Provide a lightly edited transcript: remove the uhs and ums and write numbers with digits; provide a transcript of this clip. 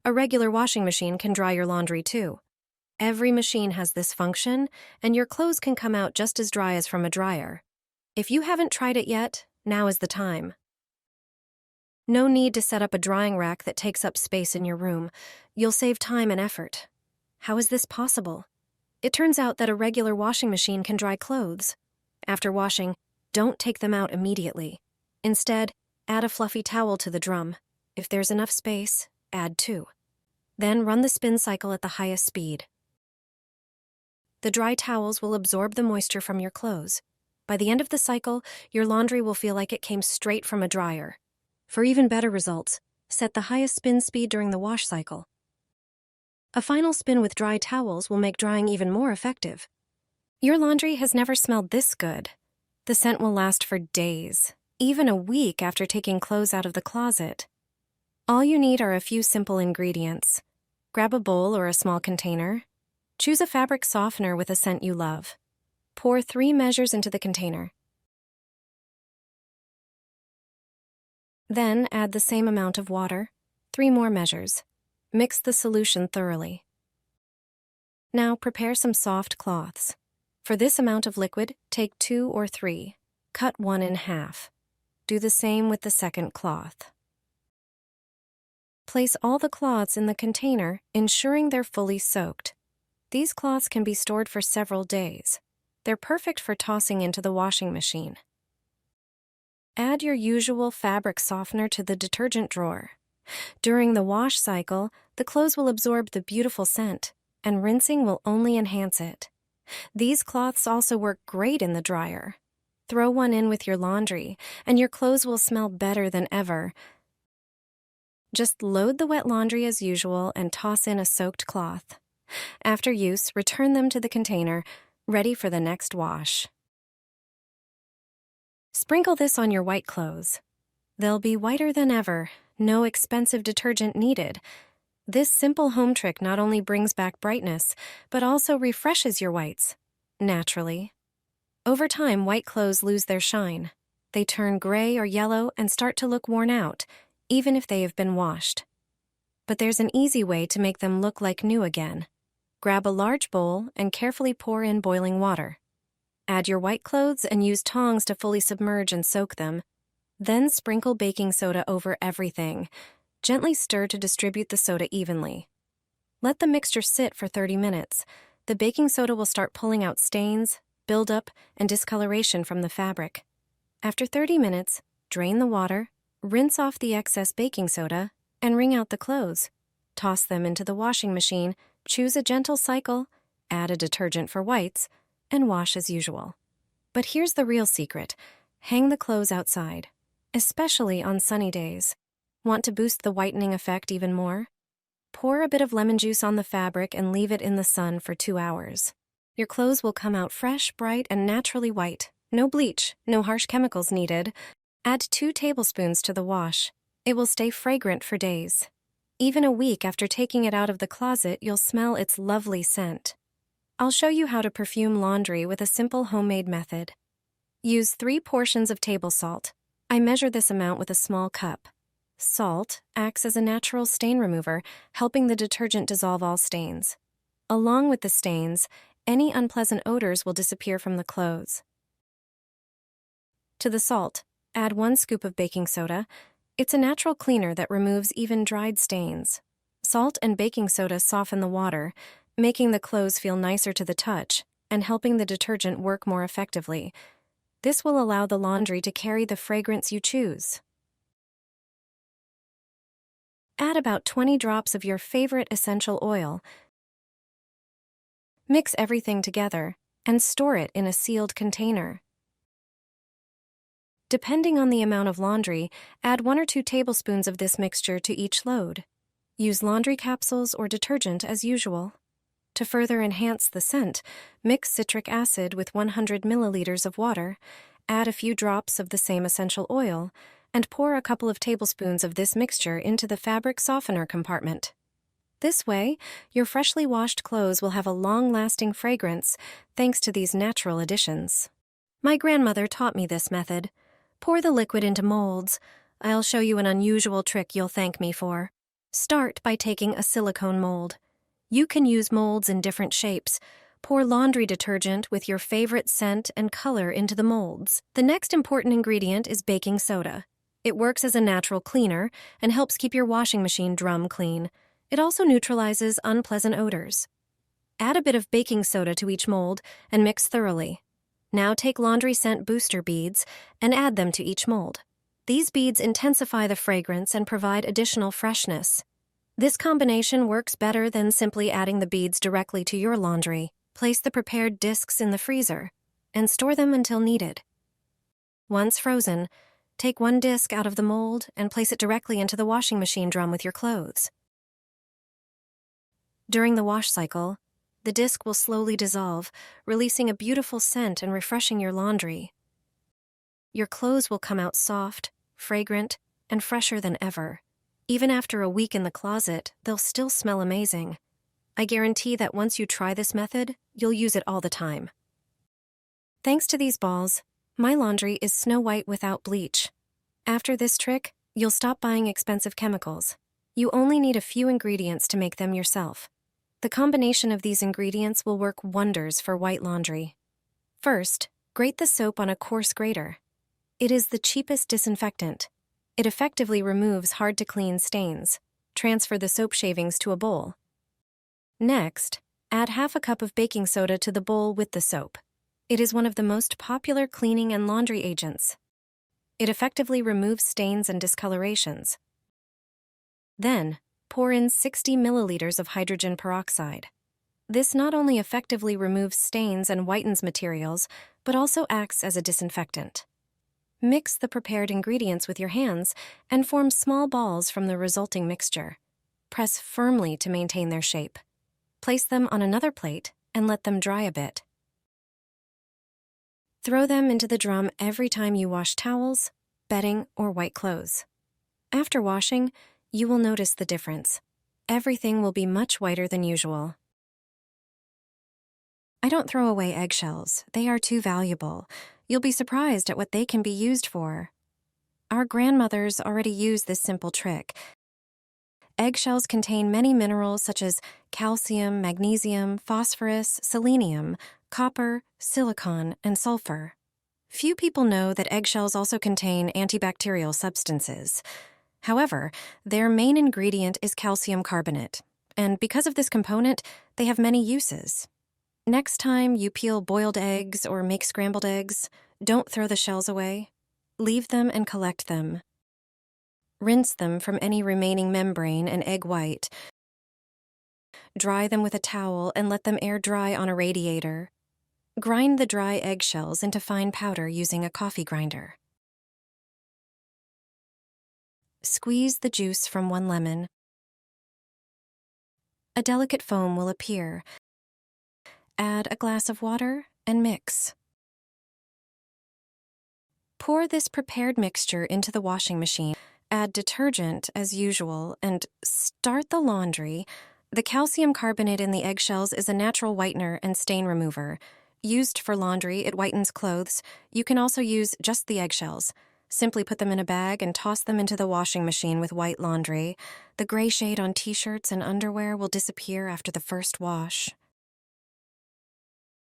A regular washing machine can dry your laundry too. Every machine has this function, and your clothes can come out just as dry as from a dryer. If you haven't tried it yet, now is the time. No need to set up a drying rack that takes up space in your room. You'll save time and effort. How is this possible? It turns out that a regular washing machine can dry clothes. After washing, don't take them out immediately. Instead, add a fluffy towel to the drum. If there's enough space, add 2. Then run the spin cycle at the highest speed. The dry towels will absorb the moisture from your clothes. By the end of the cycle, your laundry will feel like it came straight from a dryer. For even better results, set the highest spin speed during the wash cycle. A final spin with dry towels will make drying even more effective. Your laundry has never smelled this good. The scent will last for days, even a week after taking clothes out of the closet. All you need are a few simple ingredients. Grab a bowl or a small container. Choose a fabric softener with a scent you love. Pour 3 measures into the container. Then add the same amount of water, 3 more measures. Mix the solution thoroughly. Now prepare some soft cloths. For this amount of liquid, take 2 or 3. Cut one in half. Do the same with the second cloth. Place all the cloths in the container, ensuring they're fully soaked. These cloths can be stored for several days. They're perfect for tossing into the washing machine. Add your usual fabric softener to the detergent drawer. During the wash cycle, the clothes will absorb the beautiful scent, and rinsing will only enhance it. These cloths also work great in the dryer. Throw one in with your laundry, and your clothes will smell better than ever. Just load the wet laundry as usual and toss in a soaked cloth. After use, return them to the container, ready for the next wash. Sprinkle this on your white clothes. They'll be whiter than ever, no expensive detergent needed. This simple home trick not only brings back brightness, but also refreshes your whites, naturally. Over time, white clothes lose their shine. They turn gray or yellow and start to look worn out, even if they have been washed. But there's an easy way to make them look like new again. Grab a large bowl and carefully pour in boiling water. Add your white clothes and use tongs to fully submerge and soak them. Then sprinkle baking soda over everything. Gently stir to distribute the soda evenly. Let the mixture sit for 30 minutes. The baking soda will start pulling out stains, buildup, and discoloration from the fabric. After 30 minutes, drain the water, rinse off the excess baking soda, and wring out the clothes. Toss them into the washing machine, choose a gentle cycle, add a detergent for whites, and wash as usual. But here's the real secret. Hang the clothes outside, especially on sunny days. Want to boost the whitening effect even more? Pour a bit of lemon juice on the fabric and leave it in the sun for 2 hours. Your clothes will come out fresh, bright, and naturally white. No bleach, no harsh chemicals needed. Add 2 tablespoons to the wash. It will stay fragrant for days. Even a week after taking it out of the closet, you'll smell its lovely scent. I'll show you how to perfume laundry with a simple homemade method. Use 3 portions of table salt. I measure this amount with a small cup. Salt acts as a natural stain remover, helping the detergent dissolve all stains. Along with the stains, any unpleasant odors will disappear from the clothes. To the salt, add 1 scoop of baking soda. It's a natural cleaner that removes even dried stains. Salt and baking soda soften the water, making the clothes feel nicer to the touch and helping the detergent work more effectively. This will allow the laundry to carry the fragrance you choose. Add about 20 drops of your favorite essential oil. Mix everything together and store it in a sealed container. Depending on the amount of laundry, add 1 or 2 tablespoons of this mixture to each load. Use laundry capsules or detergent as usual. To further enhance the scent, mix citric acid with 100 milliliters of water, add a few drops of the same essential oil, and pour a couple of tablespoons of this mixture into the fabric softener compartment. This way, your freshly washed clothes will have a long-lasting fragrance thanks to these natural additions. My grandmother taught me this method. Pour the liquid into molds. I'll show you an unusual trick you'll thank me for. Start by taking a silicone mold. You can use molds in different shapes. Pour laundry detergent with your favorite scent and color into the molds. The next important ingredient is baking soda. It works as a natural cleaner and helps keep your washing machine drum clean. It also neutralizes unpleasant odors. Add a bit of baking soda to each mold and mix thoroughly. Now take laundry scent booster beads and add them to each mold. These beads intensify the fragrance and provide additional freshness. This combination works better than simply adding the beads directly to your laundry. Place the prepared discs in the freezer and store them until needed. Once frozen, take one disc out of the mold and place it directly into the washing machine drum with your clothes. During the wash cycle, the disc will slowly dissolve, releasing a beautiful scent and refreshing your laundry. Your clothes will come out soft, fragrant, and fresher than ever. Even after a week in the closet, they'll still smell amazing. I guarantee that once you try this method, you'll use it all the time. Thanks to these balls, my laundry is snow white without bleach. After this trick, you'll stop buying expensive chemicals. You only need a few ingredients to make them yourself. The combination of these ingredients will work wonders for white laundry. First, grate the soap on a coarse grater. It is the cheapest disinfectant. It effectively removes hard-to-clean stains. Transfer the soap shavings to a bowl. Next, add half a cup of baking soda to the bowl with the soap. It is one of the most popular cleaning and laundry agents. It effectively removes stains and discolorations. Then, pour in 60 milliliters of hydrogen peroxide. This not only effectively removes stains and whitens materials, but also acts as a disinfectant. Mix the prepared ingredients with your hands and form small balls from the resulting mixture. Press firmly to maintain their shape. Place them on another plate and let them dry a bit. Throw them into the drum every time you wash towels, bedding, or white clothes. After washing, you will notice the difference. Everything will be much whiter than usual. I don't throw away eggshells. They are too valuable. You'll be surprised at what they can be used for. Our grandmothers already used this simple trick. Eggshells contain many minerals such as calcium, magnesium, phosphorus, selenium, copper, silicon, and sulfur. Few people know that eggshells also contain antibacterial substances. However, their main ingredient is calcium carbonate, and because of this component, they have many uses. Next time you peel boiled eggs or make scrambled eggs, don't throw the shells away. Leave them and collect them. Rinse them from any remaining membrane and egg white. Dry them with a towel and let them air dry on a radiator. Grind the dry eggshells into fine powder using a coffee grinder. Squeeze the juice from one lemon. A delicate foam will appear. Add a glass of water and mix. Pour this prepared mixture into the washing machine. Add detergent as usual and start the laundry. The calcium carbonate in the eggshells is a natural whitener and stain remover. Used for laundry, it whitens clothes. You can also use just the eggshells. Simply put them in a bag and toss them into the washing machine with white laundry. The gray shade on t-shirts and underwear will disappear after the first wash.